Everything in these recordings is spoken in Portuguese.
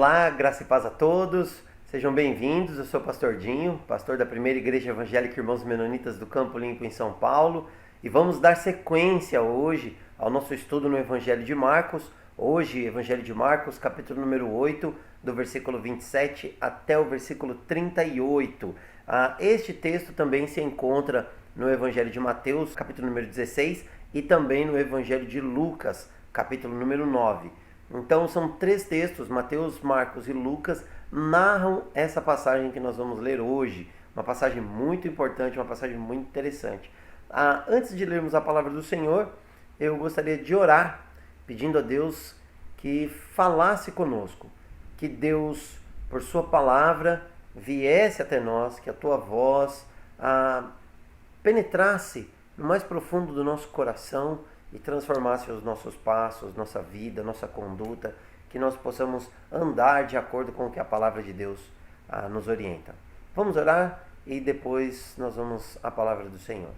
Olá, graça e paz a todos, sejam bem-vindos. Eu sou o Pastor Dinho, pastor da Primeira Igreja Evangélica Irmãos Menonitas do Campo Limpo em São Paulo, e vamos dar sequência hoje ao nosso estudo no Evangelho de Marcos. Hoje, Evangelho de Marcos, capítulo número 8, do versículo 27 até o versículo 38. Este texto também se encontra no Evangelho de Mateus, capítulo número 16, e também no Evangelho de Lucas, capítulo número 9. Então são três textos, Mateus, Marcos e Lucas, narram essa passagem que nós vamos ler hoje. Uma passagem muito importante, uma passagem muito interessante. Antes de lermos a palavra do Senhor, eu gostaria de orar, pedindo a Deus que falasse conosco, que Deus, por sua palavra, viesse até nós, que a tua voz penetrasse no mais profundo do nosso coração e transformasse os nossos passos, nossa vida, nossa conduta, que nós possamos andar de acordo com o que a palavra de Deus nos orienta. Vamos orar e depois nós vamos à palavra do Senhor.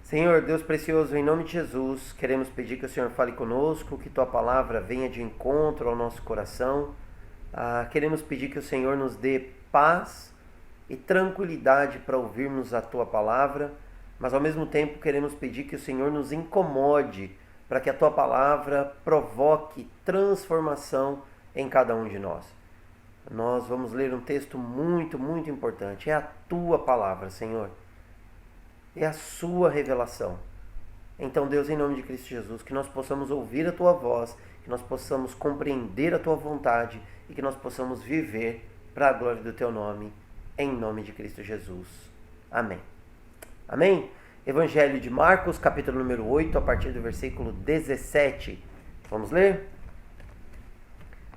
Senhor, Deus precioso, em nome de Jesus, queremos pedir que o Senhor fale conosco, que tua palavra venha de encontro ao nosso coração. Queremos pedir que o Senhor nos dê paz e tranquilidade para ouvirmos a tua palavra, mas ao mesmo tempo queremos pedir que o Senhor nos incomode para que a tua palavra provoque transformação em cada um de nós. Nós vamos ler um texto muito, muito importante. É a tua palavra, Senhor. É a sua revelação. Então, Deus, em nome de Cristo Jesus, que nós possamos ouvir a tua voz, que nós possamos compreender a tua vontade e que nós possamos viver para a glória do teu nome, em nome de Cristo Jesus. Amém. Amém? Evangelho de Marcos, capítulo número 8, a partir do versículo 17. Vamos ler?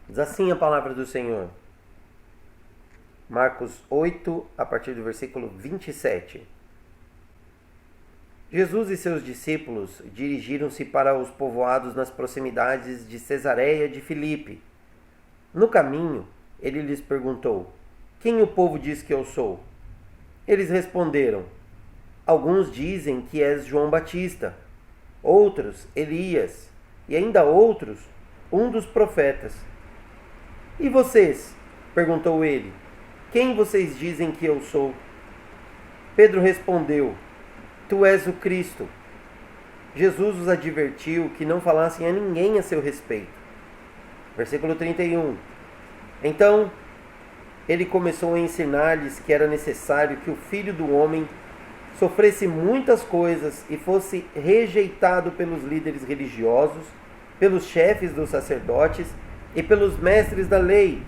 Diz assim a palavra do Senhor. Marcos 8, a partir do versículo 27. Jesus e seus discípulos dirigiram-se para os povoados nas proximidades de Cesareia de Filipe. No caminho, ele lhes perguntou: quem o povo diz que eu sou? Eles responderam: alguns dizem que és João Batista, outros Elias, e ainda outros, um dos profetas. E vocês? Perguntou ele. Quem vocês dizem que eu sou? Pedro respondeu: tu és o Cristo. Jesus os advertiu que não falassem a ninguém a seu respeito. Versículo 31. Então, ele começou a ensinar-lhes que era necessário que o Filho do Homem sofresse muitas coisas e fosse rejeitado pelos líderes religiosos, pelos chefes dos sacerdotes e pelos mestres da lei,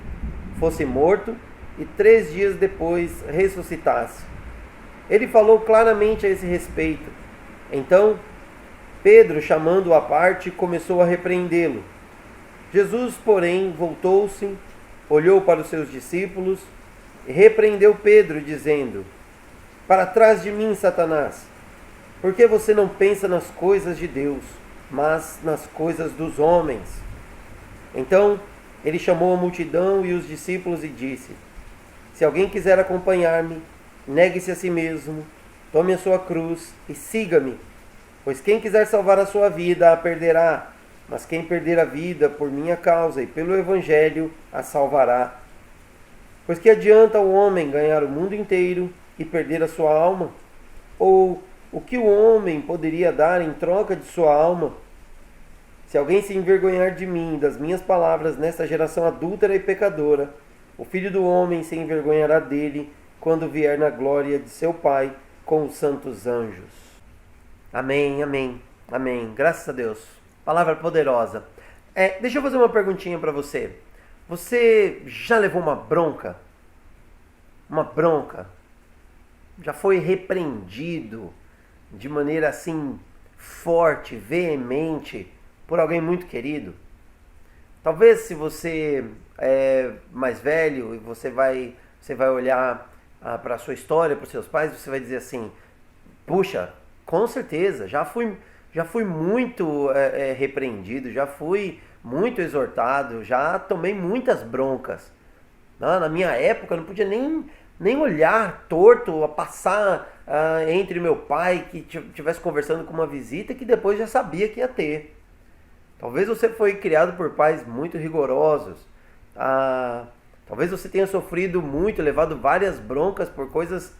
fosse morto e 3 dias depois ressuscitasse. Ele falou claramente a esse respeito. Então, Pedro, chamando-o à parte, começou a repreendê-lo. Jesus, porém, voltou-se, olhou para os seus discípulos e repreendeu Pedro, dizendo: para trás de mim, Satanás, porque você não pensa nas coisas de Deus, mas nas coisas dos homens. Então, ele chamou a multidão e os discípulos e disse: se alguém quiser acompanhar-me, negue-se a si mesmo, tome a sua cruz e siga-me. Pois quem quiser salvar a sua vida, a perderá, mas quem perder a vida por minha causa e pelo Evangelho, a salvará. Pois que adianta o homem ganhar o mundo inteiro e perder a sua alma? Ou o que o homem poderia dar em troca de sua alma? Se alguém se envergonhar de mim, das minhas palavras, nesta geração adúltera e pecadora, o Filho do Homem se envergonhará dele quando vier na glória de seu Pai com os santos anjos. Amém, amém, amém. Graças a Deus. Palavra poderosa. Deixa eu fazer uma perguntinha para você. Você já levou uma bronca? Uma bronca? Já foi repreendido de maneira assim forte, veemente, por alguém muito querido? Talvez se você é mais velho e você vai olhar para a sua história, para os seus pais, você vai dizer assim: puxa, com certeza, já fui muito repreendido, já fui muito exortado, já tomei muitas broncas. Na minha época eu não podia nem olhar torto, a passar entre meu pai que estivesse conversando com uma visita que depois já sabia que ia ter. Talvez você foi criado por pais muito rigorosos Talvez você tenha sofrido muito, levado várias broncas por coisas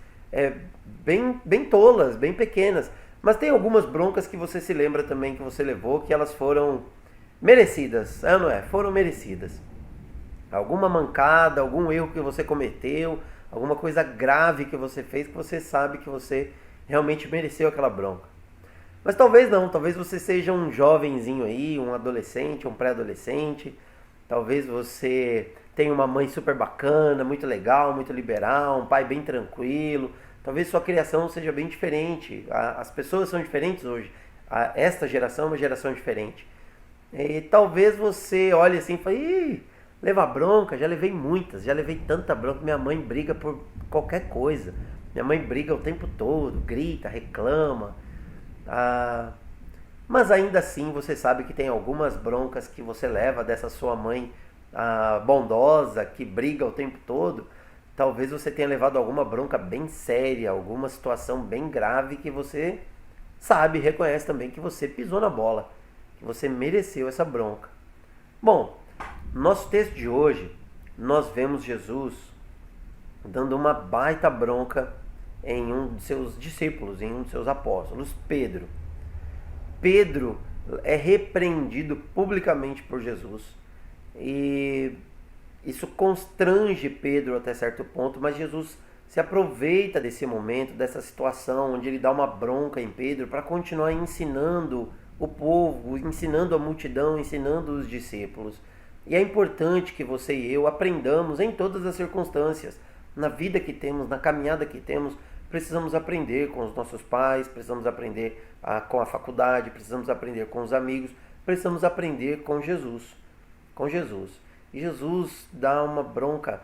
bem tolas, bem pequenas. Mas tem algumas broncas que você se lembra também que você levou, que elas foram merecidas, não é? Foram merecidas. Alguma mancada, algum erro que você cometeu, alguma coisa grave que você fez, que você sabe que você realmente mereceu aquela bronca. Mas talvez não, talvez você seja um jovenzinho aí, um adolescente, um pré-adolescente. Talvez você tenha uma mãe super bacana, muito legal, muito liberal, um pai bem tranquilo. Talvez sua criação seja bem diferente. As pessoas são diferentes hoje. Esta geração é uma geração diferente. E talvez você olhe assim e fale, ih, levar bronca, já levei muitas, já levei tanta bronca. Minha mãe briga por qualquer coisa. Minha mãe briga o tempo todo, grita, reclama. Mas ainda assim você sabe que tem algumas broncas que você leva dessa sua mãe bondosa, que briga o tempo todo. Talvez você tenha levado alguma bronca bem séria, alguma situação bem grave que você sabe, reconhece também que você pisou na bola, que você mereceu essa bronca. Bom, no nosso texto de hoje, nós vemos Jesus dando uma baita bronca em um de seus discípulos, em um de seus apóstolos, Pedro. Pedro é repreendido publicamente por Jesus e isso constrange Pedro até certo ponto, mas Jesus se aproveita desse momento, dessa situação onde ele dá uma bronca em Pedro para continuar ensinando o povo, ensinando a multidão, ensinando os discípulos. E é importante que você e eu aprendamos em todas as circunstâncias, na vida que temos, na caminhada que temos. Precisamos aprender com os nossos pais, precisamos aprender com a faculdade, precisamos aprender com os amigos, precisamos aprender com Jesus. Com Jesus. E Jesus dá uma bronca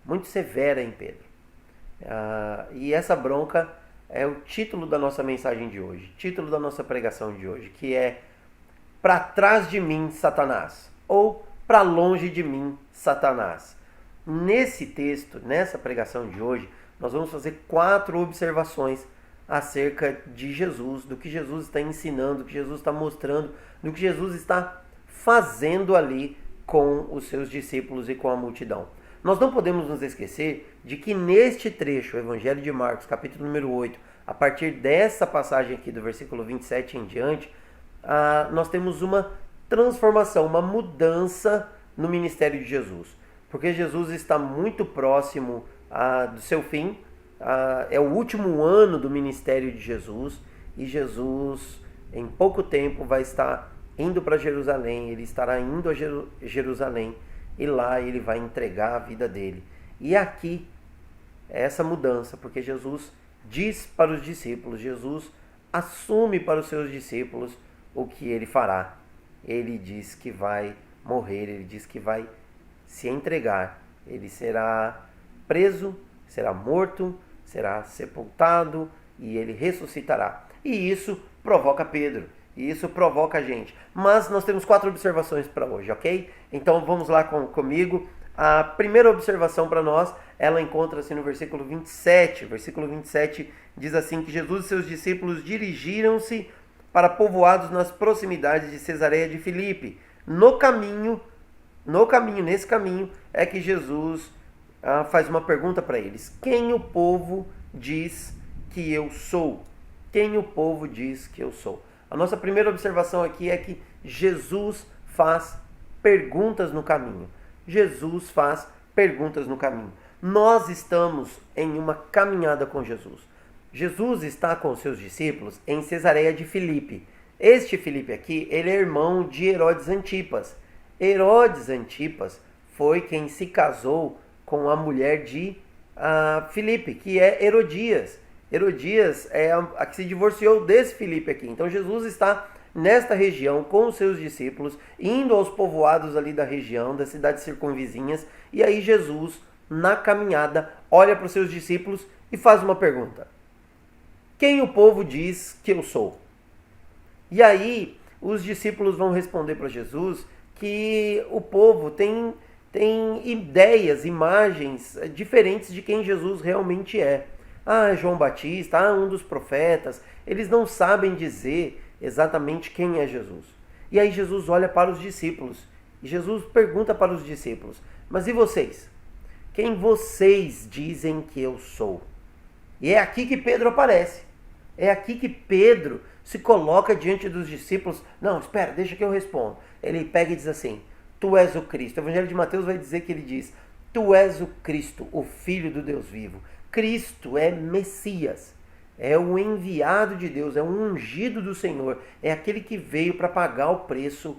muito severa em Pedro. E essa bronca é o título da nossa mensagem de hoje, título da nossa pregação de hoje, que é "Pra trás de mim, Satanás", ou "Pra longe de mim, Satanás". Nesse texto, nessa pregação de hoje, nós vamos fazer 4 observações acerca de Jesus, do que Jesus está ensinando, do que Jesus está mostrando, do que Jesus está fazendo ali com os seus discípulos e com a multidão. Nós não podemos nos esquecer de que neste trecho, o Evangelho de Marcos, capítulo número 8, a partir dessa passagem aqui do versículo 27 em diante, nós temos uma transformação, uma mudança no ministério de Jesus. Porque Jesus está muito próximo do seu fim, é o último ano do ministério de Jesus, e Jesus em pouco tempo vai estar indo para Jerusalém, ele estará indo a Jerusalém, e lá ele vai entregar a vida dele. E aqui é essa mudança, porque Jesus diz para os discípulos, Jesus assume para os seus discípulos o que ele fará. Ele diz que vai morrer, ele diz que vai se entregar, ele será preso, será morto, será sepultado e ele ressuscitará. E isso provoca Pedro, e isso provoca a gente. Mas nós temos 4 observações para hoje, ok? Então vamos lá comigo. A primeira observação para nós, ela encontra-se no versículo 27. O versículo 27 diz assim, que Jesus e seus discípulos dirigiram-se para povoados nas proximidades de Cesareia de Filipe. Nesse caminho é que Jesus faz uma pergunta para eles. Quem o povo diz que eu sou? Quem o povo diz que eu sou? A nossa primeira observação aqui é que Jesus faz perguntas no caminho. Jesus faz perguntas no caminho. Nós estamos em uma caminhada com Jesus. Jesus está com os seus discípulos em Cesareia de Filipe. Este Filipe aqui, ele é irmão de Herodes Antipas. Herodes Antipas foi quem se casou com a mulher de Filipe, que é Herodias. Herodias é a que se divorciou desse Filipe aqui. Então Jesus está nesta região com os seus discípulos, indo aos povoados ali da região, das cidades circunvizinhas. E aí Jesus, na caminhada, olha para os seus discípulos e faz uma pergunta. Quem o povo diz que eu sou? E aí os discípulos vão responder para Jesus que o povo tem ideias, imagens diferentes de quem Jesus realmente é. João Batista, um dos profetas. Eles não sabem dizer exatamente quem é Jesus. E aí Jesus olha para os discípulos. E Jesus pergunta para os discípulos, Mas e vocês? Quem vocês dizem que eu sou? E é aqui que Pedro aparece. É aqui que Pedro se coloca diante dos discípulos. Não, espera, deixa que eu respondo. Ele pega e diz assim: Tu és o Cristo. O Evangelho de Mateus vai dizer que ele diz: Tu és o Cristo, o Filho do Deus vivo. Cristo é Messias. É o enviado de Deus, é o ungido do Senhor. É aquele que veio para pagar o preço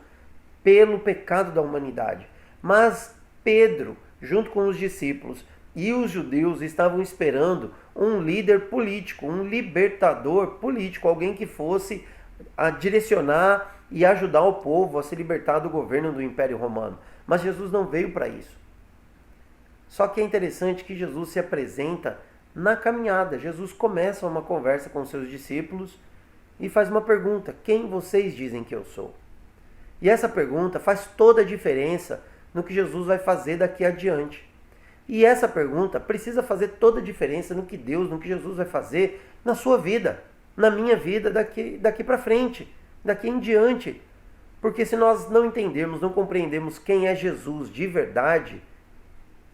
pelo pecado da humanidade. Mas Pedro, junto com os discípulos e os judeus, estavam esperando um líder político, um libertador político, alguém que fosse a direcionar e ajudar o povo a se libertar do governo do Império Romano. Mas Jesus não veio para isso. Só que é interessante que Jesus se apresenta na caminhada. Jesus começa uma conversa com seus discípulos e faz uma pergunta: quem vocês dizem que eu sou? E essa pergunta faz toda a diferença no que Jesus vai fazer daqui adiante. E essa pergunta precisa fazer toda a diferença no que Deus, no que Jesus vai fazer na sua vida, na minha vida daqui para frente, daqui em diante. Porque se nós não entendermos, não compreendemos quem é Jesus de verdade,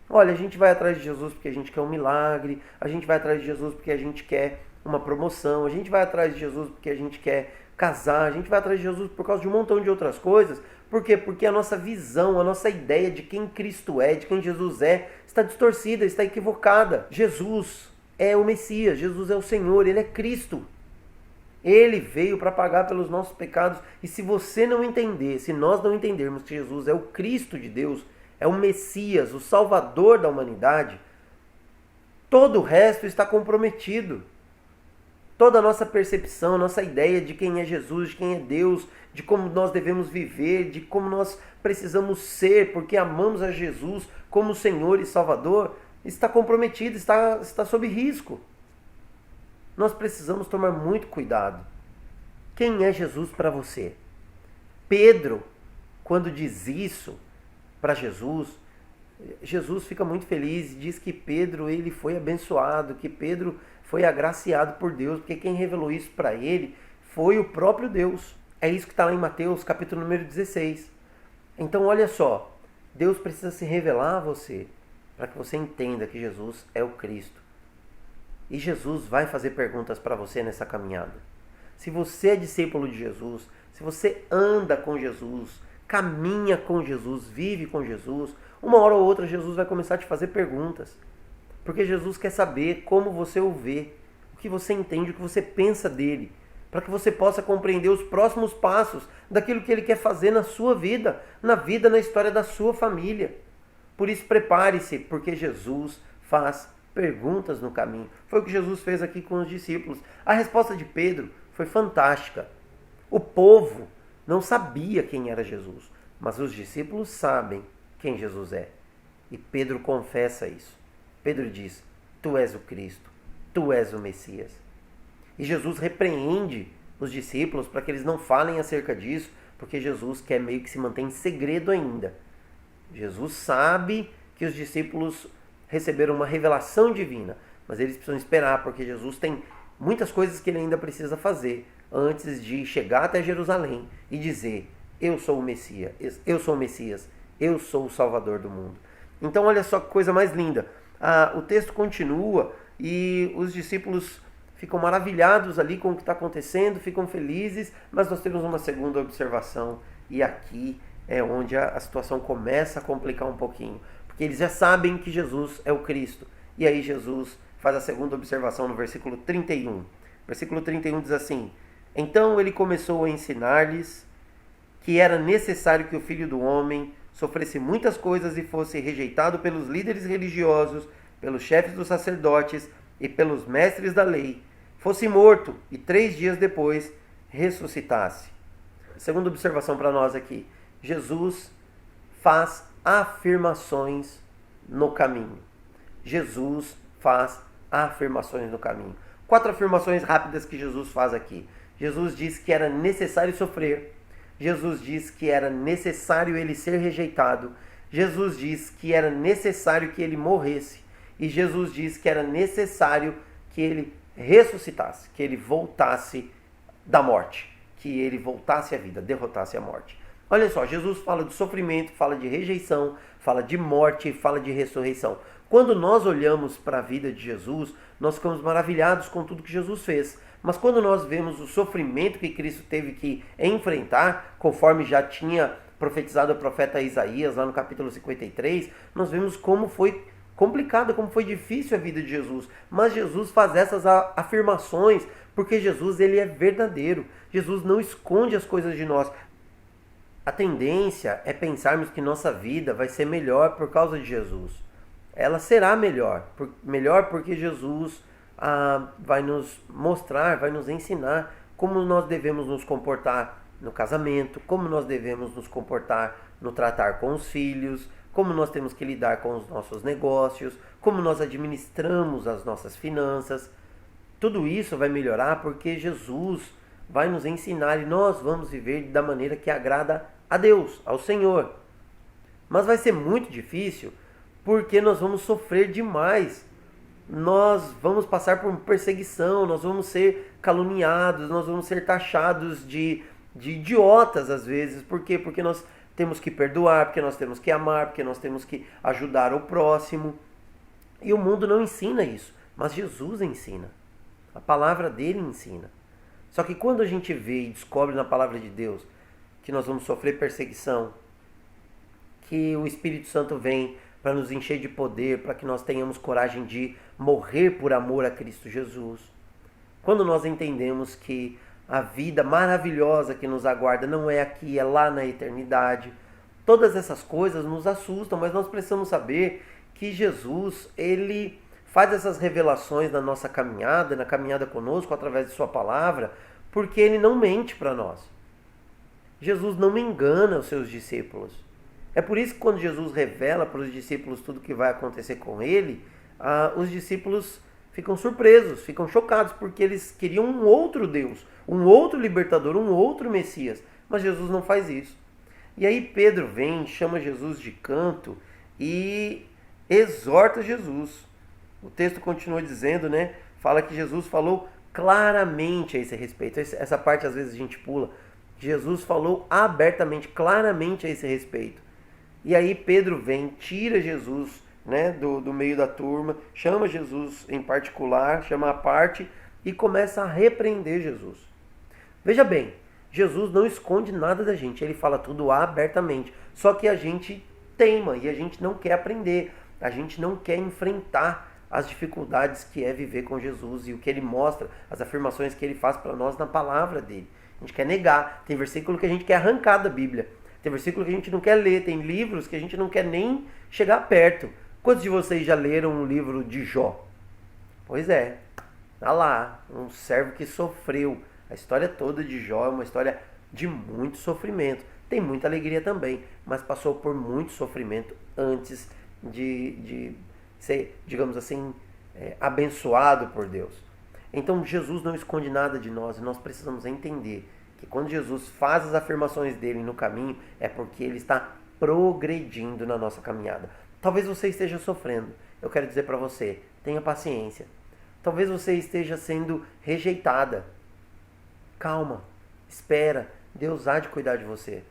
olha, a gente vai atrás de Jesus porque a gente quer um milagre, a gente vai atrás de Jesus porque a gente quer uma promoção, a gente vai atrás de Jesus porque a gente quer casar, a gente vai atrás de Jesus por causa de um montão de outras coisas. Por quê? Porque a nossa visão, a nossa ideia de quem Cristo é, de quem Jesus é, está distorcida, está equivocada. Jesus é o Messias, Jesus é o Senhor, Ele é Cristo. Ele veio para pagar pelos nossos pecados. E se você não entender, se nós não entendermos que Jesus é o Cristo de Deus, é o Messias, o Salvador da humanidade, todo o resto está comprometido. Toda a nossa percepção, a nossa ideia de quem é Jesus, de quem é Deus, de como nós devemos viver, de como nós precisamos ser, porque amamos a Jesus como Senhor e Salvador, está comprometida, está sob risco. Nós precisamos tomar muito cuidado. Quem é Jesus para você? Pedro, quando diz isso para Jesus, Jesus fica muito feliz e diz que Pedro ele foi abençoado, que Pedro foi agraciado por Deus, porque quem revelou isso para ele foi o próprio Deus. É isso que está lá em Mateus, capítulo número 16. Então, olha só, Deus precisa se revelar a você para que você entenda que Jesus é o Cristo. E Jesus vai fazer perguntas para você nessa caminhada. Se você é discípulo de Jesus, se você anda com Jesus, caminha com Jesus, vive com Jesus, uma hora ou outra Jesus vai começar a te fazer perguntas. Porque Jesus quer saber como você o vê, o que você entende, o que você pensa dele, para que você possa compreender os próximos passos daquilo que ele quer fazer na sua vida, na história da sua família. Por isso, prepare-se, porque Jesus faz perguntas no caminho. Foi o que Jesus fez aqui com os discípulos. A resposta de Pedro foi fantástica. O povo não sabia quem era Jesus, mas os discípulos sabem quem Jesus é. E Pedro confessa isso. Pedro diz: Tu és o Cristo, Tu és o Messias. E Jesus repreende os discípulos para que eles não falem acerca disso, porque Jesus quer meio que se manter em segredo ainda. Jesus sabe que os discípulos receberam uma revelação divina, mas eles precisam esperar, porque Jesus tem muitas coisas que ele ainda precisa fazer antes de chegar até Jerusalém e dizer: Eu sou o Messias, eu sou o Messias, eu sou o Salvador do mundo. Então olha só que coisa mais linda. O texto continua e os discípulos ficam maravilhados ali com o que está acontecendo, ficam felizes, mas nós temos uma segunda observação e aqui é onde a situação começa a complicar um pouquinho, porque eles já sabem que Jesus é o Cristo. E aí Jesus faz a segunda observação no versículo 31. Versículo 31 diz assim: Então ele começou a ensinar-lhes que era necessário que o Filho do Homem sofresse muitas coisas e fosse rejeitado pelos líderes religiosos, pelos chefes dos sacerdotes e pelos mestres da lei, fosse morto e 3 dias depois ressuscitasse. Segunda observação para nós aqui: Jesus faz afirmações no caminho. Jesus faz afirmações no caminho. 4 afirmações rápidas que Jesus faz aqui. Jesus diz que era necessário sofrer. Jesus diz que era necessário ele ser rejeitado. Jesus diz que era necessário que ele morresse. E Jesus diz que era necessário que ele ressuscitasse, que ele voltasse da morte, que ele voltasse à vida, derrotasse a morte. Olha só, Jesus fala de sofrimento, fala de rejeição, fala de morte, fala de ressurreição. Quando nós olhamos para a vida de Jesus, nós ficamos maravilhados com tudo que Jesus fez. Mas quando nós vemos o sofrimento que Cristo teve que enfrentar, conforme já tinha profetizado o profeta Isaías, lá no capítulo 53, nós vemos como foi complicado, como foi difícil a vida de Jesus. Mas Jesus faz essas afirmações porque Jesus, ele é verdadeiro. Jesus não esconde as coisas de nós. A tendência é pensarmos que nossa vida vai ser melhor por causa de Jesus. Ela será melhor porque Jesus vai nos mostrar, vai nos ensinar como nós devemos nos comportar no casamento, como nós devemos nos comportar no tratar com os filhos, como nós temos que lidar com os nossos negócios, como nós administramos as nossas finanças. Tudo isso vai melhorar porque Jesus vai nos ensinar e nós vamos viver da maneira que agrada a Deus, ao Senhor. Mas vai ser muito difícil porque nós vamos sofrer demais. Nós vamos passar por perseguição, nós vamos ser caluniados, nós vamos ser taxados de idiotas às vezes. Por quê? Porque nós temos que perdoar, porque nós temos que amar, porque nós temos que ajudar o próximo. E o mundo não ensina isso, mas Jesus ensina. A palavra dele ensina. Só que quando a gente vê e descobre na palavra de Deus que nós vamos sofrer perseguição, que o Espírito Santo vem para nos encher de poder, para que nós tenhamos coragem de morrer por amor a Cristo Jesus. Quando nós entendemos que a vida maravilhosa que nos aguarda não é aqui, é lá na eternidade, todas essas coisas nos assustam, mas nós precisamos saber que Jesus, ele faz essas revelações na nossa caminhada, na caminhada conosco, através de sua palavra, porque ele não mente para nós. Jesus não engana os seus discípulos. É por isso que quando Jesus revela para os discípulos tudo o que vai acontecer com ele, os discípulos ficam surpresos, ficam chocados, porque eles queriam um outro Deus, um outro libertador, um outro Messias. Mas Jesus não faz isso. E aí Pedro vem, chama Jesus de canto e exorta Jesus. O texto continua dizendo, né? Fala que Jesus falou claramente a esse respeito. Essa parte às vezes a gente pula. Jesus falou abertamente, claramente a esse respeito. E aí Pedro vem, tira Jesus, né, do meio da turma, chama Jesus em particular, chama à parte e começa a repreender Jesus. Veja bem, Jesus não esconde nada da gente, ele fala tudo abertamente. Só que a gente teima e a gente não quer aprender, a gente não quer enfrentar as dificuldades que é viver com Jesus e o que ele mostra, as afirmações que ele faz para nós na palavra dele. A gente quer negar, tem versículo que a gente quer arrancar da Bíblia, tem versículo que a gente não quer ler, tem livros que a gente não quer nem chegar perto. Quantos de vocês já leram um livro de Jó? Pois é, tá lá, um servo que sofreu. A história toda de Jó é uma história de muito sofrimento. Tem muita alegria também, mas passou por muito sofrimento antes de ser, digamos assim, abençoado por Deus. Então Jesus não esconde nada de nós e nós precisamos entender que quando Jesus faz as afirmações dele no caminho é porque ele está progredindo na nossa caminhada. Talvez você esteja sofrendo. Eu quero dizer para você, tenha paciência. Talvez você esteja sendo rejeitada. Calma, espera, Deus há de cuidar de você.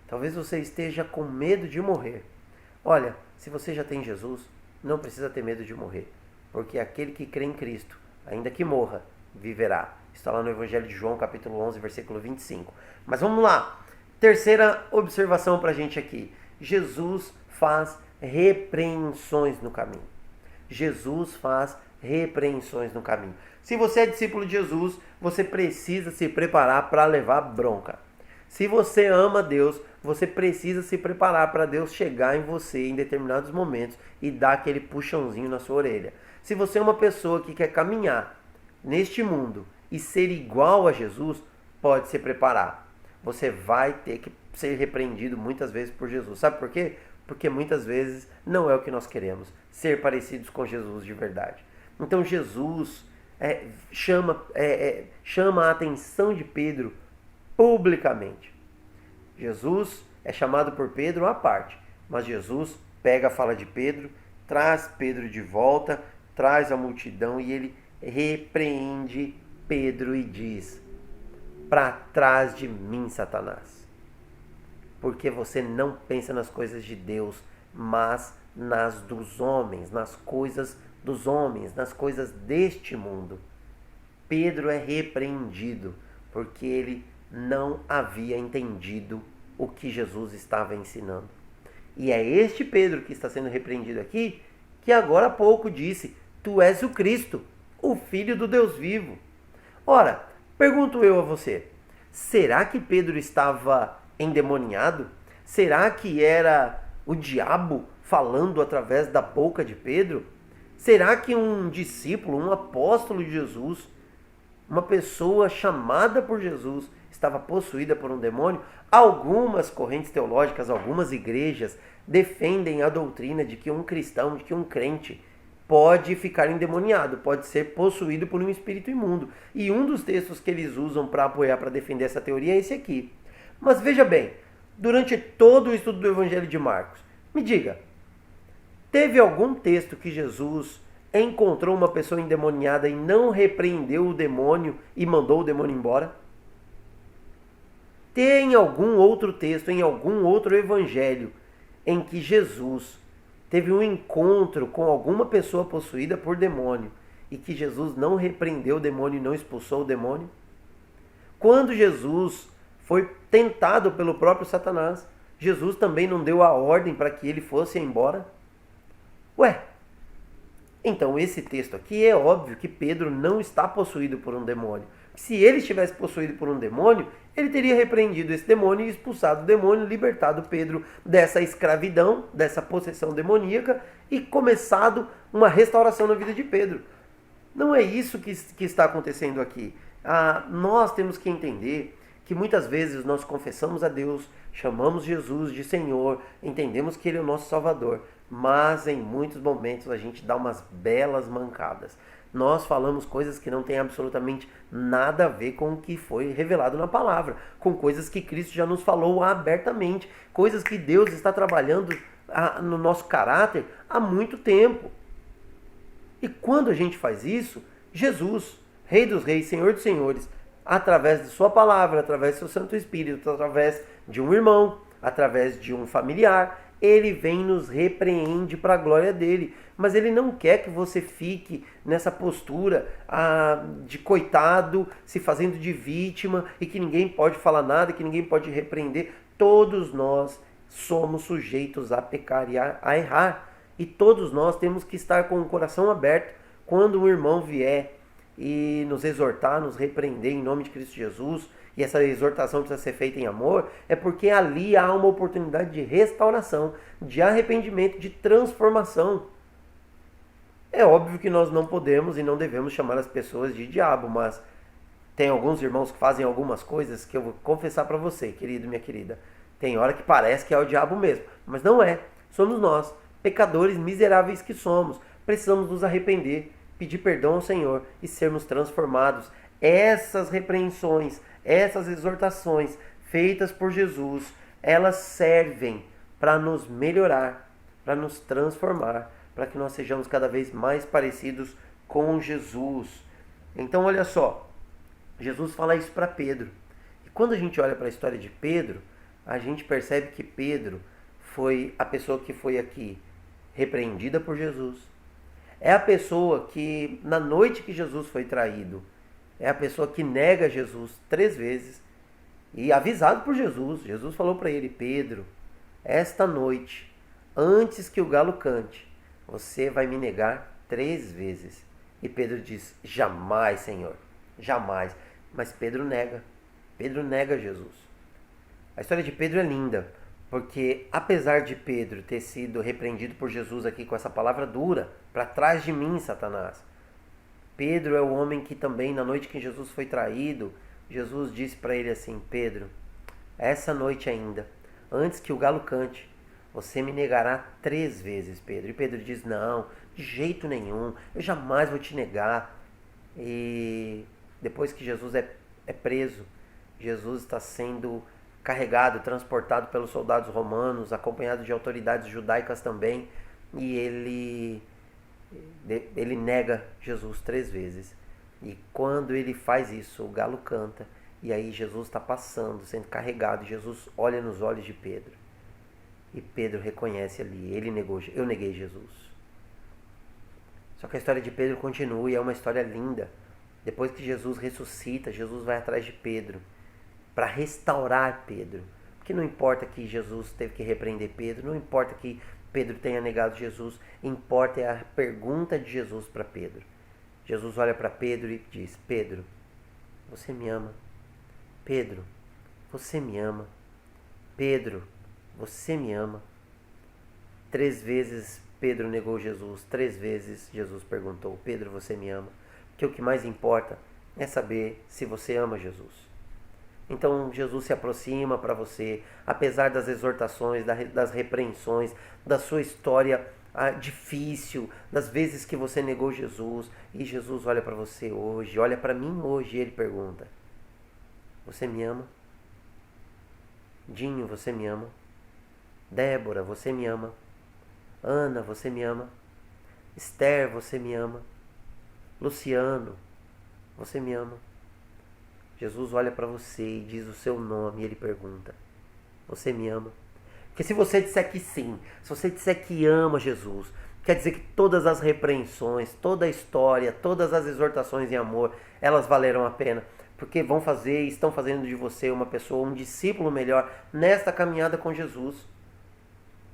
Talvez você esteja com medo de morrer. Olha, se você já tem Jesus, não precisa ter medo de morrer, porque aquele que crê em Cristo, ainda que morra, viverá. Está lá no Evangelho de João, capítulo 11, versículo 25. Mas vamos lá. Terceira observação para a gente aqui. Jesus faz repreensões no caminho. Jesus faz repreensões no caminho. Se você é discípulo de Jesus, você precisa se preparar para levar bronca. Se você ama Deus, você precisa se preparar para Deus chegar em você em determinados momentos e dar aquele puxãozinho na sua orelha. Se você é uma pessoa que quer caminhar neste mundo e ser igual a Jesus, pode se preparar. Você vai ter que ser repreendido muitas vezes por Jesus. Sabe por quê? Porque muitas vezes não é o que nós queremos, ser parecidos com Jesus de verdade. Então Jesus chama a atenção de Pedro publicamente. Jesus é chamado por Pedro à parte, mas Jesus pega a fala de Pedro, traz Pedro de volta, traz a multidão e ele repreende Pedro e diz: "Para trás de mim, Satanás." porque você não pensa nas coisas de Deus, mas nas dos homens, nas coisas dos homens, nas coisas deste mundo. Pedro é repreendido porque ele não havia entendido o que Jesus estava ensinando. E é este Pedro que está sendo repreendido aqui, que agora há pouco disse: tu és o Cristo, o Filho do Deus vivo. Ora, pergunto eu a você, será que Pedro estava endemoniado? Será que era o diabo falando através da boca de Pedro? Será que um discípulo, um apóstolo de Jesus, uma pessoa chamada por Jesus, estava possuída por um demônio? Algumas correntes teológicas, algumas igrejas defendem a doutrina de que um cristão, de que um crente pode ficar endemoniado, pode ser possuído por um espírito imundo. E um dos textos que eles usam para apoiar, para defender essa teoria é esse aqui. Mas veja bem, durante todo o estudo do Evangelho de Marcos, me diga, teve algum texto que Jesus encontrou uma pessoa endemoniada e não repreendeu o demônio e mandou o demônio embora? Tem algum outro texto, em algum outro evangelho, em que Jesus teve um encontro com alguma pessoa possuída por demônio e que Jesus não repreendeu o demônio e não expulsou o demônio? Quando Jesus foi tentado pelo próprio Satanás, Jesus também não deu a ordem para que ele fosse embora? Ué, então esse texto aqui é óbvio que Pedro não está possuído por um demônio. Se ele estivesse possuído por um demônio, ele teria repreendido esse demônio e expulsado o demônio, libertado Pedro dessa escravidão, dessa possessão demoníaca e começado uma restauração na vida de Pedro. Não é isso que está acontecendo aqui. Nós temos que entender que muitas vezes nós confessamos a Deus, chamamos Jesus de Senhor, entendemos que Ele é o nosso Salvador, mas em muitos momentos a gente dá umas belas mancadas. Nós falamos coisas que não têm absolutamente nada a ver com o que foi revelado na palavra, com coisas que Cristo já nos falou abertamente, coisas que Deus está trabalhando no nosso caráter há muito tempo. E quando a gente faz isso, Jesus, Rei dos Reis, Senhor dos Senhores, através de sua palavra, através do seu Santo Espírito, através de um irmão, através de um familiar, ele vem e nos repreende para a glória dele. Mas ele não quer que você fique nessa postura de coitado, se fazendo de vítima e que ninguém pode falar nada, que ninguém pode repreender. Todos nós somos sujeitos a pecar e a errar. E todos nós temos que estar com o coração aberto quando um irmão vier e nos exortar, nos repreender em nome de Cristo Jesus, e essa exortação precisa ser feita em amor, é porque ali há uma oportunidade de restauração, de arrependimento, de transformação. É óbvio que nós não podemos e não devemos chamar as pessoas de diabo, mas tem alguns irmãos que fazem algumas coisas que eu vou confessar para você, querido e minha querida. Tem hora que parece que é o diabo mesmo, mas não é. Somos nós, pecadores miseráveis que somos. Precisamos nos arrepender, pedir perdão ao Senhor e sermos transformados. Essas repreensões, essas exortações feitas por Jesus, elas servem para nos melhorar, para nos transformar, para que nós sejamos cada vez mais parecidos com Jesus. Então olha só, Jesus fala isso para Pedro. E quando a gente olha para a história de Pedro, a gente percebe que Pedro foi a pessoa que foi aqui repreendida por Jesus. É a pessoa que, na noite que Jesus foi traído, é a pessoa que nega Jesus 3 vezes. E avisado por Jesus, Jesus falou para ele: Pedro, esta noite, antes que o galo cante, você vai me negar 3 vezes. E Pedro diz: jamais, Senhor, jamais. Mas Pedro nega Jesus. A história de Pedro é linda, porque apesar de Pedro ter sido repreendido por Jesus aqui com essa palavra dura, para trás de mim, Satanás, Pedro é o homem que também, na noite que Jesus foi traído, Jesus disse para ele assim: Pedro, essa noite ainda, antes que o galo cante, você me negará 3 vezes, Pedro. E Pedro diz: não, de jeito nenhum, eu jamais vou te negar. E depois que Jesus é preso, Jesus está sendo carregado, transportado pelos soldados romanos, acompanhado de autoridades judaicas também, e ele nega Jesus 3 vezes. E quando ele faz isso, o galo canta, E aí Jesus está passando, sendo carregado, e Jesus olha nos olhos de Pedro. E Pedro reconhece ali, eu neguei Jesus. Só que a história de Pedro continua e é uma história linda. Depois que Jesus ressuscita, Jesus vai atrás de Pedro para restaurar Pedro. Porque não importa que Jesus teve que repreender Pedro, não importa que Pedro tenha negado Jesus, importa é a pergunta de Jesus para Pedro. Jesus olha para Pedro e diz: Pedro, você me ama? Pedro, você me ama? Pedro, você me ama? 3 vezes Pedro negou Jesus, 3 vezes Jesus perguntou: Pedro, você me ama? Porque o que mais importa é saber se você ama Jesus. Então Jesus se aproxima para você, apesar das exortações, das repreensões, da sua história difícil, das vezes que você negou Jesus. E Jesus olha para você hoje, olha para mim hoje, e ele pergunta: você me ama? Dinho, você me ama? Débora, você me ama? Ana, você me ama? Esther, você me ama? Luciano, você me ama? Jesus olha para você e diz o seu nome e ele pergunta: você me ama? Porque se você disser que sim, se você disser que ama Jesus, quer dizer que todas as repreensões, toda a história, todas as exortações em amor, elas valeram a pena. Porque vão fazer e estão fazendo de você uma pessoa, um discípulo melhor nesta caminhada com Jesus.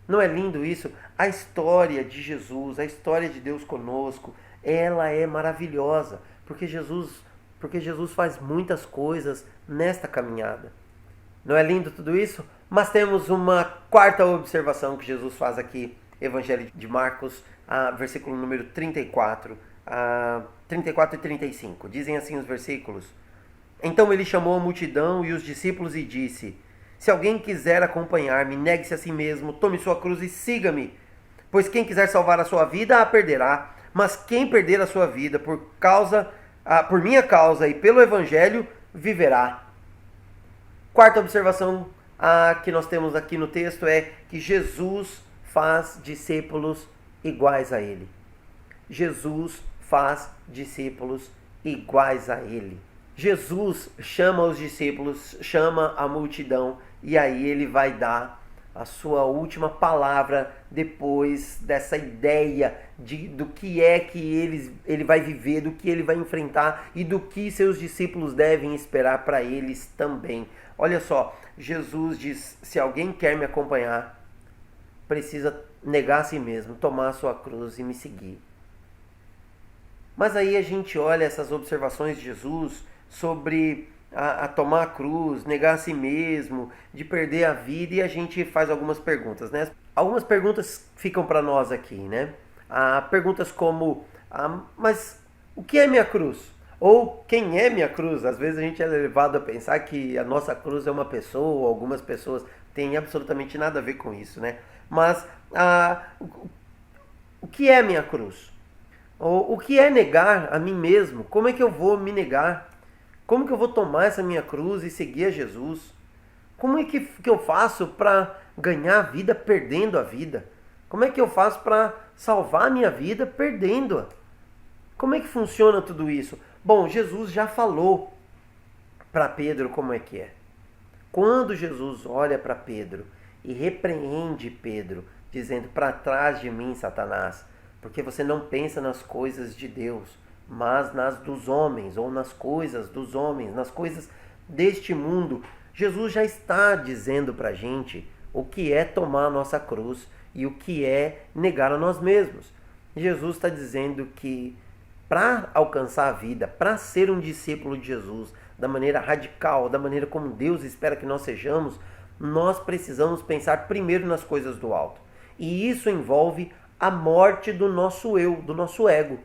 Não é lindo isso? A história de Jesus, a história de Deus conosco, ela é maravilhosa. Porque Jesus faz muitas coisas nesta caminhada. Não é lindo tudo isso? Mas temos uma quarta observação que Jesus faz aqui, Evangelho de Marcos, versículo número 34 e 35. Dizem assim os versículos: então ele chamou a multidão e os discípulos e disse: se alguém quiser acompanhar-me, negue-se a si mesmo, tome sua cruz e siga-me. Pois quem quiser salvar a sua vida, a perderá. Mas quem perder a sua vida por minha causa e pelo Evangelho, viverá. Quarta observação que nós temos aqui no texto é que Jesus faz discípulos iguais a ele. Jesus faz discípulos iguais a ele. Jesus chama os discípulos, chama a multidão, e aí ele vai dar a sua última palavra depois dessa ideia do que é que ele vai viver, do que ele vai enfrentar e do que seus discípulos devem esperar para eles também. Olha só, Jesus diz: se alguém quer me acompanhar, precisa negar a si mesmo, tomar a sua cruz e me seguir. Mas aí a gente olha essas observações de Jesus sobre a tomar a cruz, negar a si mesmo, de perder a vida, e a gente faz algumas perguntas, né? Algumas perguntas ficam para nós aqui, né? Perguntas como: mas o que é minha cruz? Ou quem é minha cruz? Às vezes a gente é levado a pensar que a nossa cruz é uma pessoa, algumas pessoas têm absolutamente nada a ver com isso, né? Mas o que é minha cruz? Ou o que é negar a mim mesmo? Como é que eu vou me negar? Como que eu vou tomar essa minha cruz e seguir a Jesus? Como é que eu faço para ganhar a vida perdendo a vida? Como é que eu faço para salvar a minha vida perdendo-a? Como é que funciona tudo isso? Bom, Jesus já falou para Pedro como é que é. Quando Jesus olha para Pedro e repreende Pedro, dizendo: para trás de mim, Satanás, porque você não pensa nas coisas de Deus, mas nas dos homens, ou nas coisas dos homens, nas coisas deste mundo. Jesus já está dizendo para a gente o que é tomar a nossa cruz e o que é negar a nós mesmos. Jesus está dizendo que para alcançar a vida, para ser um discípulo de Jesus, da maneira radical, da maneira como Deus espera que nós sejamos, nós precisamos pensar primeiro nas coisas do alto. E isso envolve a morte do nosso eu, do nosso ego.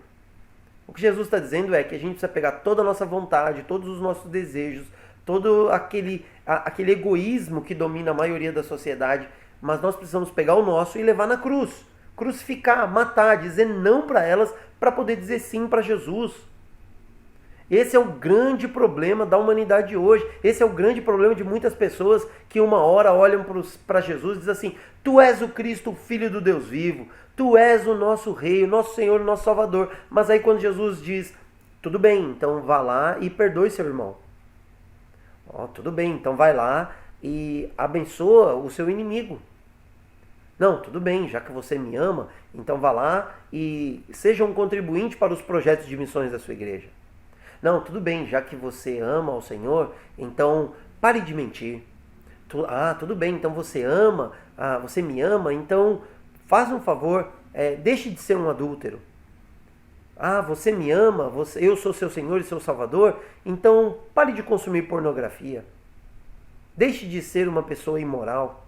O que Jesus está dizendo é que a gente precisa pegar toda a nossa vontade, todos os nossos desejos, todo aquele egoísmo que domina a maioria da sociedade, mas nós precisamos pegar o nosso e levar na cruz. Crucificar, matar, dizer não para elas, para poder dizer sim para Jesus. Esse é o grande problema da humanidade hoje. Esse é o grande problema de muitas pessoas que uma hora olham para Jesus e dizem assim: tu és o Cristo, o Filho do Deus vivo. Tu és o nosso Rei, o nosso Senhor, o nosso Salvador. Mas aí quando Jesus diz: tudo bem, então vá lá e perdoe seu irmão. Ó, tudo bem, então vai lá e abençoa o seu inimigo. Não, tudo bem, já que você me ama, então vá lá e seja um contribuinte para os projetos de missões da sua igreja. Não, tudo bem, já que você ama ao Senhor, então pare de mentir. Tudo bem, então você ama, você me ama, então faz um favor, deixe de ser um adúltero. Você me ama, eu sou seu Senhor e seu Salvador, então pare de consumir pornografia. Deixe de ser uma pessoa imoral.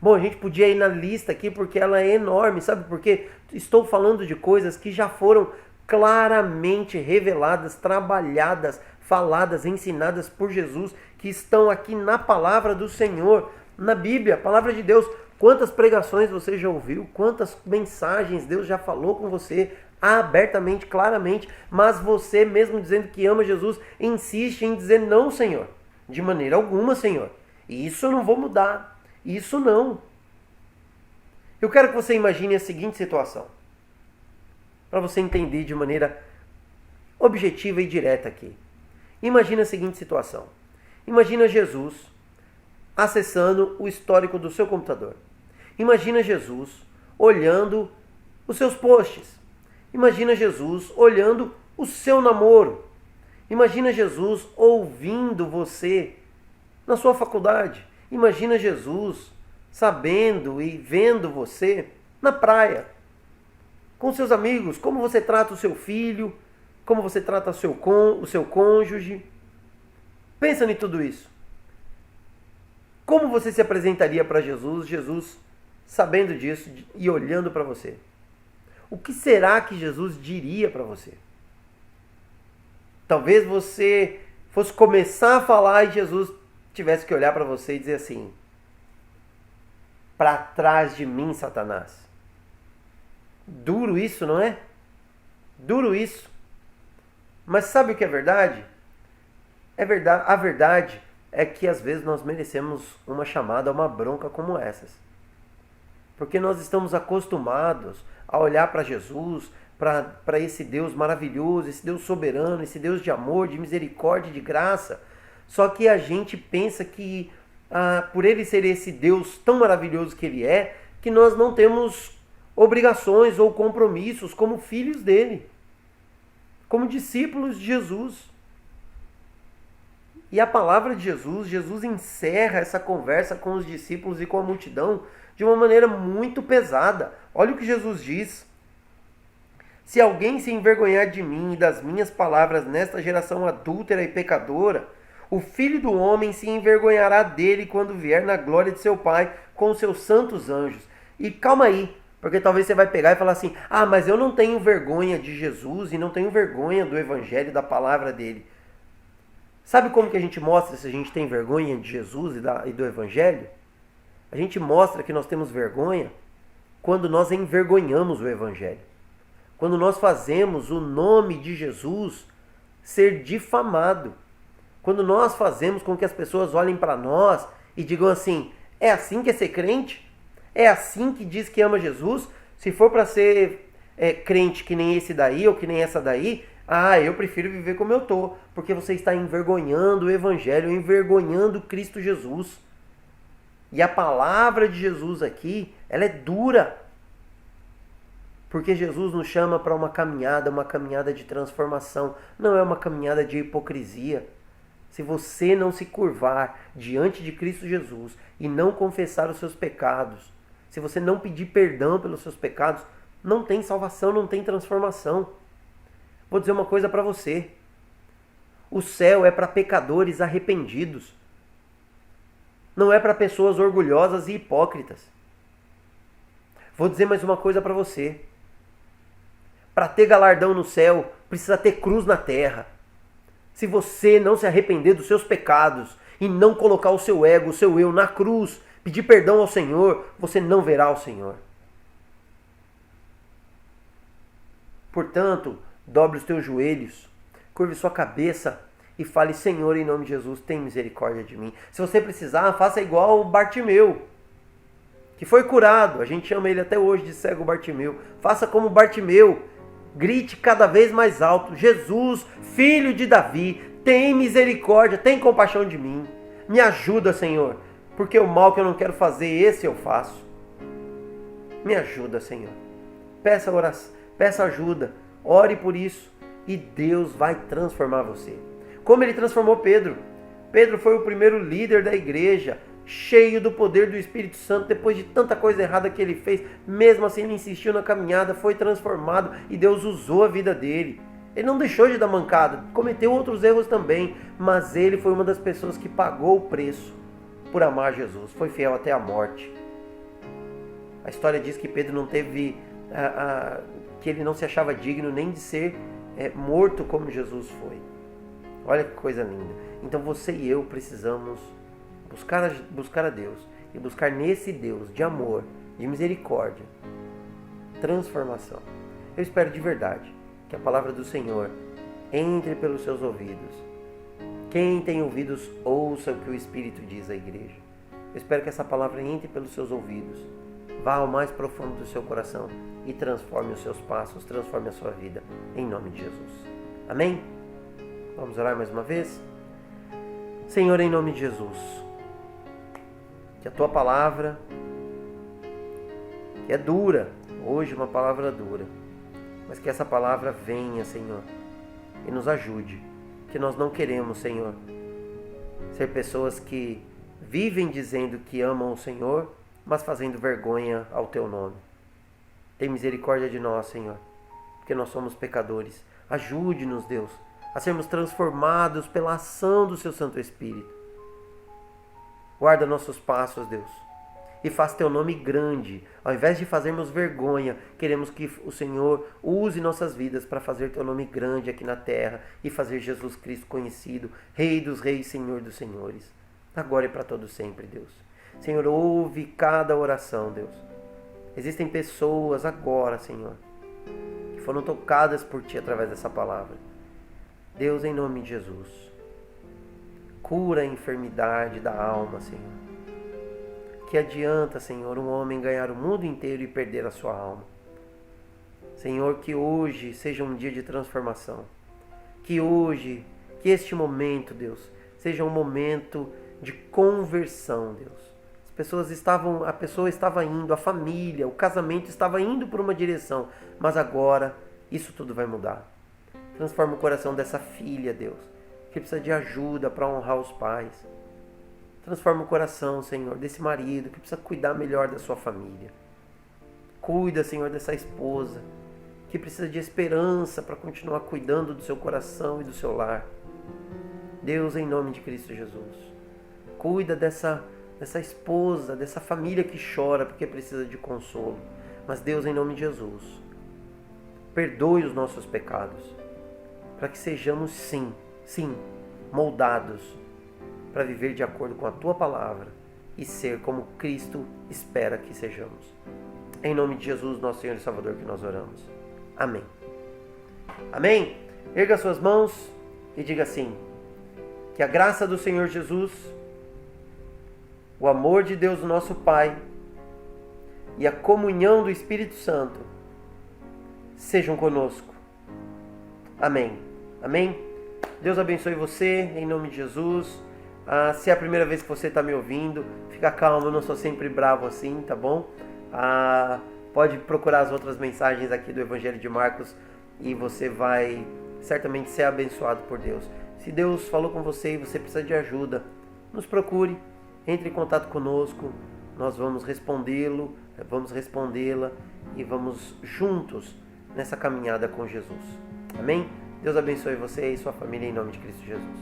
Bom, a gente podia ir na lista aqui porque ela é enorme, sabe por quê? Estou falando de coisas que já foram claramente reveladas, trabalhadas, faladas, ensinadas por Jesus, que estão aqui na palavra do Senhor, na Bíblia, a palavra de Deus. Quantas pregações você já ouviu, quantas mensagens Deus já falou com você abertamente, claramente, mas você mesmo dizendo que ama Jesus, insiste em dizer não, Senhor, de maneira alguma, Senhor. Isso eu não vou mudar, isso não. Eu quero que você imagine a seguinte situação, para você entender de maneira objetiva e direta aqui. Imagina a seguinte situação. Imagina Jesus acessando o histórico do seu computador. Imagina Jesus olhando os seus posts. Imagina Jesus olhando o seu namoro. Imagina Jesus ouvindo você na sua faculdade. Imagina Jesus sabendo e vendo você na praia, com seus amigos, como você trata o seu filho, como você trata o seu cônjuge. Pensa em tudo isso. Como você se apresentaria para Jesus, Jesus sabendo disso e olhando para você? O que será que Jesus diria para você? Talvez você fosse começar a falar e Jesus tivesse que olhar para você e dizer assim: para trás de mim, Satanás. Duro isso, não é? Duro isso. Mas sabe o que é verdade? A verdade é que às vezes nós merecemos uma chamada, uma bronca como essas. Porque nós estamos acostumados a olhar para Jesus, para esse Deus maravilhoso, esse Deus soberano, esse Deus de amor, de misericórdia, de graça. Só que a gente pensa que por ele ser esse Deus tão maravilhoso que ele é, que nós não temos obrigações ou compromissos como filhos dele, como discípulos de Jesus. E a palavra de Jesus encerra essa conversa com os discípulos e com a multidão de uma maneira muito pesada. Olha o que Jesus diz: se alguém se envergonhar de mim e das minhas palavras nesta geração adúltera e pecadora, o Filho do Homem se envergonhará dele quando vier na glória de seu Pai com os seus santos anjos. E calma aí, porque talvez você vai pegar e falar assim: mas eu não tenho vergonha de Jesus e não tenho vergonha do Evangelho, da palavra dele. Sabe como que a gente mostra se a gente tem vergonha de Jesus e do Evangelho? A gente mostra que nós temos vergonha quando nós envergonhamos o Evangelho. Quando nós fazemos o nome de Jesus ser difamado. Quando nós fazemos com que as pessoas olhem para nós e digam assim: é assim que é ser crente? É assim que diz que ama Jesus? Se for para ser crente que nem esse daí ou que nem essa daí, eu prefiro viver como eu tô, porque você está envergonhando o Evangelho, envergonhando Cristo Jesus. E a palavra de Jesus aqui, ela é dura. Porque Jesus nos chama para uma caminhada de transformação. Não é uma caminhada de hipocrisia. Se você não se curvar diante de Cristo Jesus e não confessar os seus pecados, se você não pedir perdão pelos seus pecados, não tem salvação, não tem transformação. Vou dizer uma coisa para você. O céu é para pecadores arrependidos. Não é para pessoas orgulhosas e hipócritas. Vou dizer mais uma coisa para você. Para ter galardão no céu, precisa ter cruz na terra. Se você não se arrepender dos seus pecados e não colocar o seu ego, o seu eu na cruz, pedir perdão ao Senhor, você não verá o Senhor. Portanto, dobre os teus joelhos, curve sua cabeça e fale: Senhor, em nome de Jesus, tem misericórdia de mim. Se você precisar, faça igual o Bartimeu, que foi curado. A gente chama ele até hoje de cego Bartimeu. Faça como Bartimeu. Grite cada vez mais alto: Jesus, filho de Davi, Tem misericórdia, tem compaixão de mim. Me ajuda, Senhor, porque o mal que eu não quero fazer, esse eu faço. Me ajuda, Senhor. Peça oração, peça ajuda, ore por isso e Deus vai transformar você. Como Ele transformou Pedro. Pedro foi o primeiro líder da igreja, cheio do poder do Espírito Santo, depois de tanta coisa errada que ele fez. Mesmo assim, ele insistiu na caminhada, foi transformado e Deus usou a vida dele. Ele não deixou de dar mancada, cometeu outros erros também, mas ele foi uma das pessoas que pagou o preço por amar Jesus, foi fiel até a morte. A história diz que Pedro não teve, que ele não se achava digno nem de ser morto como Jesus foi. Olha que coisa linda. Então você e eu precisamos buscar a Deus e buscar nesse Deus de amor, de misericórdia, transformação. Eu espero de verdade que a palavra do Senhor entre pelos seus ouvidos. Quem tem ouvidos, ouça o que o Espírito diz à igreja. Eu espero que essa palavra entre pelos seus ouvidos, vá ao mais profundo do seu coração e transforme os seus passos, transforme a sua vida, em nome de Jesus. Amém? Vamos orar mais uma vez? Senhor, em nome de Jesus, que a Tua palavra, que é dura, hoje uma palavra dura, mas que essa palavra venha, Senhor, e nos ajude, que nós não queremos, Senhor, ser pessoas que vivem dizendo que amam o Senhor, mas fazendo vergonha ao Teu nome. Tem misericórdia de nós, Senhor, porque nós somos pecadores. Ajude-nos, Deus, a sermos transformados pela ação do Seu Santo Espírito. Guarda nossos passos, Deus, e faz Teu nome grande. Ao invés de fazermos vergonha, queremos que o Senhor use nossas vidas para fazer Teu nome grande aqui na terra e fazer Jesus Cristo conhecido, Rei dos Reis, Senhor dos Senhores, agora e para todo sempre, Deus. Senhor, ouve cada oração, Deus. Existem pessoas agora, Senhor, que foram tocadas por Ti através dessa palavra. Deus, em nome de Jesus, cura a enfermidade da alma, Senhor. Que adianta, Senhor, um homem ganhar o mundo inteiro e perder a sua alma? Senhor, que hoje seja um dia de transformação. Que hoje, que este momento, Deus, seja um momento de conversão, Deus. A pessoa estava indo, a família, o casamento estava indo por uma direção, mas agora isso tudo vai mudar. Transforma o coração dessa filha, Deus, que precisa de ajuda para honrar os pais. Transforma o coração, Senhor, desse marido que precisa cuidar melhor da sua família. Cuida, Senhor, dessa esposa que precisa de esperança para continuar cuidando do seu coração e do seu lar. Deus, em nome de Cristo Jesus, cuida dessa esposa, dessa família que chora porque precisa de consolo. Mas Deus, em nome de Jesus, perdoe os nossos pecados, para que sejamos sim, moldados para viver de acordo com a Tua palavra e ser como Cristo espera que sejamos. Em nome de Jesus, nosso Senhor e Salvador, que nós oramos. Amém. Amém? Erga suas mãos e diga assim: que a graça do Senhor Jesus, o amor de Deus, o nosso Pai, e a comunhão do Espírito Santo sejam conosco. Amém. Amém? Deus abençoe você, em nome de Jesus. Se é a primeira vez que você está me ouvindo, fica calmo, eu não sou sempre bravo assim, tá bom? Pode procurar as outras mensagens aqui do Evangelho de Marcos e você vai certamente ser abençoado por Deus. Se Deus falou com você e você precisa de ajuda, nos procure, entre em contato conosco, nós vamos respondê-la e vamos juntos nessa caminhada com Jesus. Amém? Deus abençoe você e sua família em nome de Cristo Jesus.